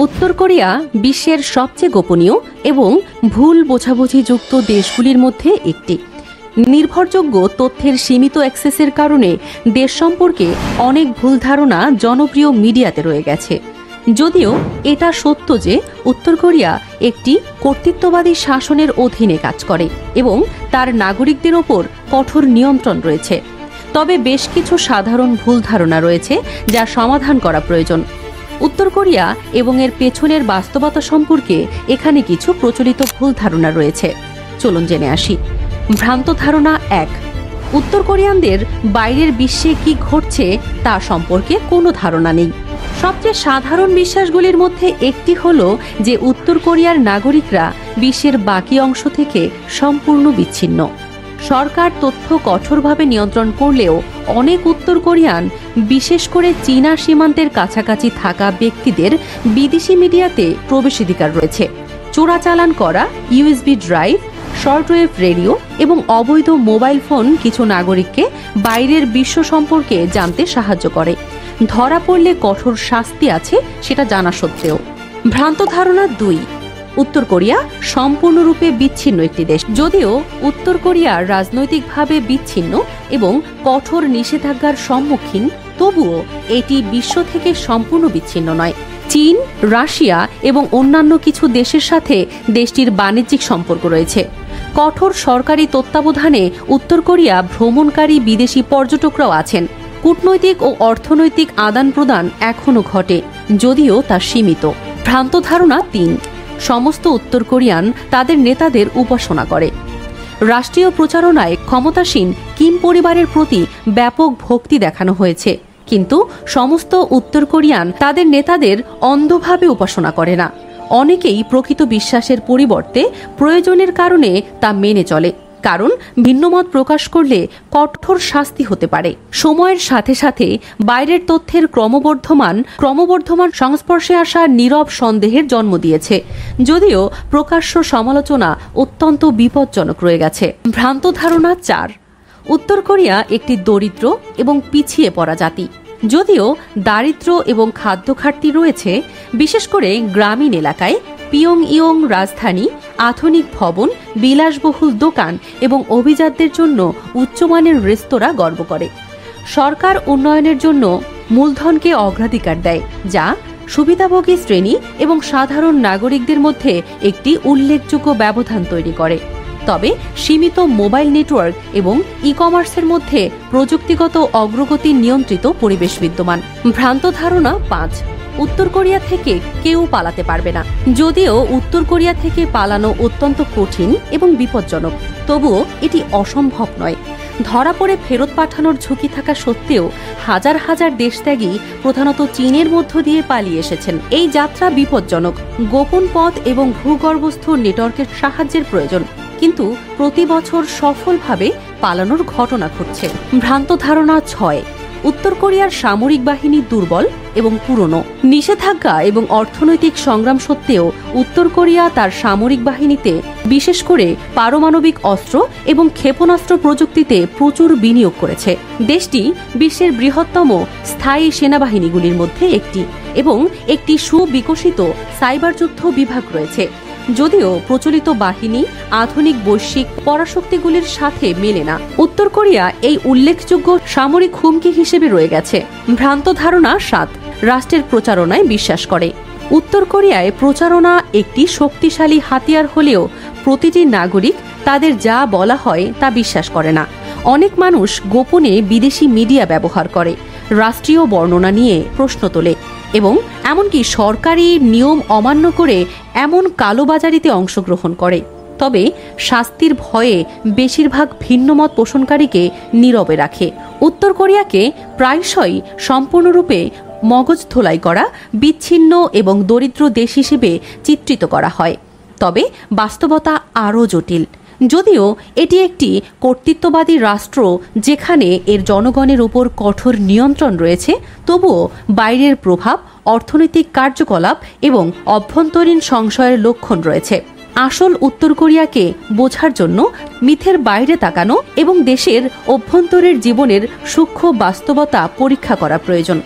উত্তর কোরিয়া বিশ্বের সবচেয়ে গোপনীয় এবং ভুল বোঝাবুঝিযুক্ত দেশগুলির মধ্যে একটি। নির্ভরযোগ্য তথ্যের সীমিত অ্যাক্সেসের কারণে দেশ সম্পর্কে অনেক ভুল ধারণা জনপ্রিয় মিডিয়াতে রয়ে গেছে। যদিও এটা সত্য যে উত্তর কোরিয়া একটি কর্তৃত্ববাদী শাসনের অধীনে কাজ করে এবং তার নাগরিকদের ওপর কঠোর নিয়ন্ত্রণ রয়েছে, তবে বেশ কিছু সাধারণ ভুল ধারণা রয়েছে যা সমাধান করা প্রয়োজন। উত্তর কোরিয়া এবং এর পেছনের বাস্তবতা সম্পর্কে এখানে কিছু প্রচলিত ভুল ধারণা রয়েছে। চলুন জেনে আসি। ভ্রান্ত ধারণা 1। উত্তর কোরিয়ানদের বাইরের বিশ্বে কি ঘটছে তা সম্পর্কে কোনো ধারণা নেই। সবচেয়ে সাধারণ বিশ্বাসগুলির মধ্যে একটি হল যে উত্তর কোরিয়ার নাগরিকরা বিশ্বের বাকি অংশ থেকে সম্পূর্ণ বিচ্ছিন্ন। সরকার তথ্য কঠোরভাবে নিয়ন্ত্রণ করলেও অনেক উত্তর কোরিয়ান, বিশেষ করে চীনা সীমান্তের কাছাকাছি থাকা ব্যক্তিদের বিদেশি মিডিয়াতে প্রবেশাধিকার রয়েছে। চোরাচালান করা ইউএসবি ড্রাইভ, শর্টওয়েভ রেডিও এবং অবৈধ মোবাইল ফোন কিছু নাগরিককে বাইরের বিশ্ব সম্পর্কে জানতে সাহায্য করে। ধরা পড়লে কঠোর শাস্তি আছে সেটা জানা সত্ত্বেও। ভ্রান্ত ধারণা 2। উত্তর কোরিয়া সম্পূর্ণরূপে বিচ্ছিন্ন একটি দেশ। যদিও উত্তর কোরিয়া রাজনৈতিকভাবে বিচ্ছিন্ন এবং কঠোর নিষেধাজ্ঞার সম্মুখীন, তবুও এটি বিশ্ব থেকে সম্পূর্ণ বিচ্ছিন্ন নয়। চীন, রাশিয়া এবং অন্যান্য কিছু দেশের সাথে দেশটির বাণিজ্যিক সম্পর্ক রয়েছে। কঠোর সরকারি তত্ত্বাবধানে উত্তর কোরিয়া ভ্রমণকারী বিদেশি পর্যটকরাও আছেন। কূটনৈতিক ও অর্থনৈতিক আদান প্রদান এখনও ঘটে, যদিও তা সীমিত। ভ্রান্ত ধারণা 3। সমস্ত উত্তর কোরিয়ান তাদের নেতাদের উপাসনা করে। রাষ্ট্রীয় প্রচারণায় ক্ষমতাসীন কিম পরিবারের প্রতি ব্যাপক ভক্তি দেখানো হয়েছে, কিন্তু সমস্ত উত্তর কোরিয়ান তাদের নেতাদের অন্ধভাবে উপাসনা করে না। অনেকেই প্রকৃত বিশ্বাসের পরিবর্তে প্রয়োজনের কারণে তা মেনে চলে, কারণ ভিন্নমত প্রকাশ করলে কঠোর শাস্তি হতে পারে। সময়ের সাথে সাথে বাইরের তথ্যের ক্রমবর্ধমান সংস্পর্শে আসা নীরব সন্দেহের জন্ম দিয়েছে, যদিও প্রকাশ্য সমালোচনা অত্যন্ত বিপজ্জনক রয়ে গেছে। ভ্রান্ত ধারণা 4। উত্তর কোরিয়া একটি দরিদ্র এবং পিছিয়ে পড়া জাতি। যদিও দারিদ্র্য এবং খাদ্য ঘাটতি রয়েছে, বিশেষ করে গ্রামীণ এলাকায় পিয়ংইয়ং রাজধানী আধুনিক ভবন, বিলাসবহুল দোকান এবং অভিজাতদের জন্য উচ্চমানের রেস্তোরাঁ গর্ব করে। সরকার উন্নয়নের জন্য মূলধনকে অগ্রাধিকার দেয়, যা সুবিধাভোগী শ্রেণী এবং সাধারণ নাগরিকদের মধ্যে একটি উল্লেখযোগ্য ব্যবধান তৈরি করে। তবে সীমিত মোবাইল নেটওয়ার্ক এবং ই-কমার্সের মধ্যে প্রযুক্তিগত অগ্রগতি নিয়ন্ত্রিত পরিবেশ বিদ্যমান। ভ্রান্ত ধারণা 5। উত্তর কোরিয়া থেকে কেউ পালাতে পারবে না। যদিও উত্তর কোরিয়া থেকে পালানো অত্যন্ত কঠিন এবং বিপজ্জনক, তবুও এটি অসম্ভব নয়। ধরা পড়ে ফেরত পাঠানোর ঝুঁকি থাকা সত্ত্বেও হাজার হাজার দেশত্যাগী প্রধানত চীনের মধ্য দিয়ে পালিয়ে এসেছেন। এই যাত্রা বিপজ্জনক। গোপন পথ এবং ভূগর্ভস্থ নেটওয়ার্কের সাহায্যের প্রয়োজন, কিন্তু প্রতি বছর সফলভাবে পালানোর ঘটনা ঘটছে। ভ্রান্ত ধারণা 6। উত্তর কোরিয়ার সামরিক বাহিনী দুর্বল এবং পুরনো। নিষেধাজ্ঞা এবং অর্থনৈতিক সংগ্রাম সত্ত্বেও উত্তর কোরিয়া তার সামরিক বাহিনীতে, বিশেষ করে পারমাণবিক অস্ত্র এবং ক্ষেপণাস্ত্র প্রযুক্তিতে প্রচুর বিনিয়োগ করেছে। দেশটি বিশ্বের বৃহত্তম স্থায়ী সেনাবাহিনীগুলির মধ্যে একটি এবং একটি সুবিকশিত সাইবার যুদ্ধ বিভাগ রয়েছে। যদিও প্রচলিত বাহিনী আধুনিক বৈশ্বিক পরাশক্তিগুলির সাথে মেলে না, উত্তর কোরিয়া এই উল্লেখযোগ্য সামরিক হুমকি হিসেবে রয়ে গেছে। ভ্রান্ত ধারণা 7। রাষ্ট্রের প্রচারণায় বিশ্বাস করে। উত্তর কোরিয়ায় প্রচারণা একটি শক্তিশালী হাতিয়ার হলেও প্রতিটি নাগরিক তাদের যা বলা হয় তা বিশ্বাস করে না। অনেক মানুষ গোপনে বিদেশি মিডিয়া ব্যবহার করে, রাষ্ট্রীয় বর্ণনা নিয়ে প্রশ্ন তোলে এবং এমনকি সরকারি নিয়ম অমান্য করে এমন কালোবাজারিতে অংশগ্রহণ করে। তবে শাস্তির ভয়ে বেশিরভাগ ভিন্নমত পোষণকারীকে নীরবে রাখে। উত্তর কোরিয়াকে প্রায়শই সম্পূর্ণরূপে মগজ ধোলাই করা, বিচ্ছিন্ন এবং দরিদ্র দেশ হিসেবে চিত্রিত করা হয়। তবে বাস্তবতা আরও জটিল। যদিও এটি একটি কর্তৃত্ববাদী রাষ্ট্র যেখানে এর জনগণের উপর কঠোর নিয়ন্ত্রণ রয়েছে, তবুও বাইরের প্রভাব, অর্থনৈতিক কার্যকলাপ এবং অভ্যন্তরীণ সংশয়ের লক্ষণ রয়েছে। আসল উত্তর কোরিয়াকে বোঝার জন্য মিথের বাইরে তাকানো এবং দেশের অভ্যন্তরের জীবনের সূক্ষ্ম বাস্তবতা পরীক্ষা করা প্রয়োজন।